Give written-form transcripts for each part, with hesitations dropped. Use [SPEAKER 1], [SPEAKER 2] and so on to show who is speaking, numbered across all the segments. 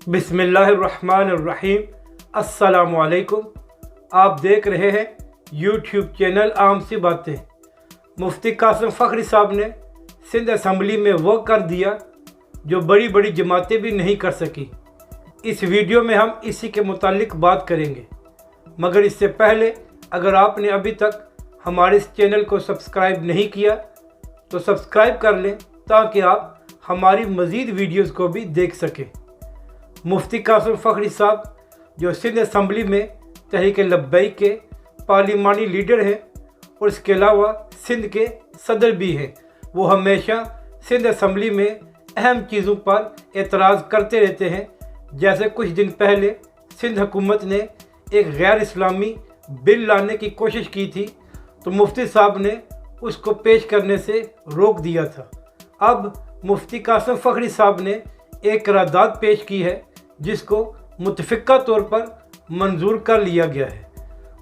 [SPEAKER 1] बिस्मिल्लाहिर्रहमानिर्रहीम। अस्सलामुअलैकुम। आप देख रहे हैं यूट्यूब चैनल आम सी बातें। मुफ्ती कासिम फ़खरी साहब ने सिंध असम्बली में वो कर दिया जो बड़ी बड़ी जमातें भी नहीं कर सकी। इस वीडियो में हम इसी के मुतालिक बात करेंगे, मगर इससे पहले अगर आपने अभी तक हमारे इस चैनल को सब्सक्राइब नहीं किया तो सब्सक्राइब कर लें ताकि आप हमारी मज़ीद वीडियोज़ को भी देख सकें। मुफ्ती कासिम फ़खरी साहब जो सिंध असम्बली में तहरीक लब्बैक के पार्लिमानी लीडर हैं और इसके अलावा सिंध के सदर भी हैं, वो हमेशा सिंध असम्बली में अहम चीज़ों पर एतराज़ करते रहते हैं। जैसे कुछ दिन पहले सिंध हुकूमत ने एक गैर इस्लामी बिल लाने की कोशिश की थी तो मुफ्ती साहब ने उसको पेश करने से रोक दिया था। अब मुफ्ती कासिम फ़खरी साहब ने एक करारदाद पेश की है जिसको मुतफ़िक़ा तौर पर मंजूर कर लिया गया है।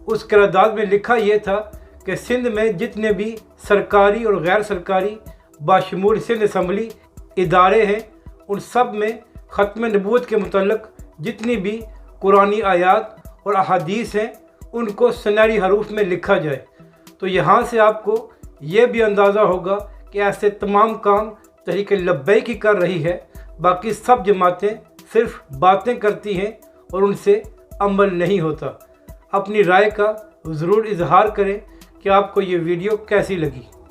[SPEAKER 1] उस करारदाद में लिखा यह था कि सिंध में जितने भी सरकारी और गैर सरकारी बाशमूल सिंध असम्बली इदारे हैं उन सब में ख़त्म नबूवत के मुतल्लक़ जितनी भी कुरानी आयात और अहादीस हैं उनको सुनहरी हरूफ में लिखा जाए। तो यहाँ से आपको ये भी अंदाज़ा होगा कि ऐसे तमाम काम तहरीक लब्बैक ही कर रही है, बाकी सब जमातें सिर्फ बातें करती हैं और उनसे अमल नहीं होता। अपनी राय का ज़रूर इजहार करें कि आपको ये वीडियो कैसी लगी।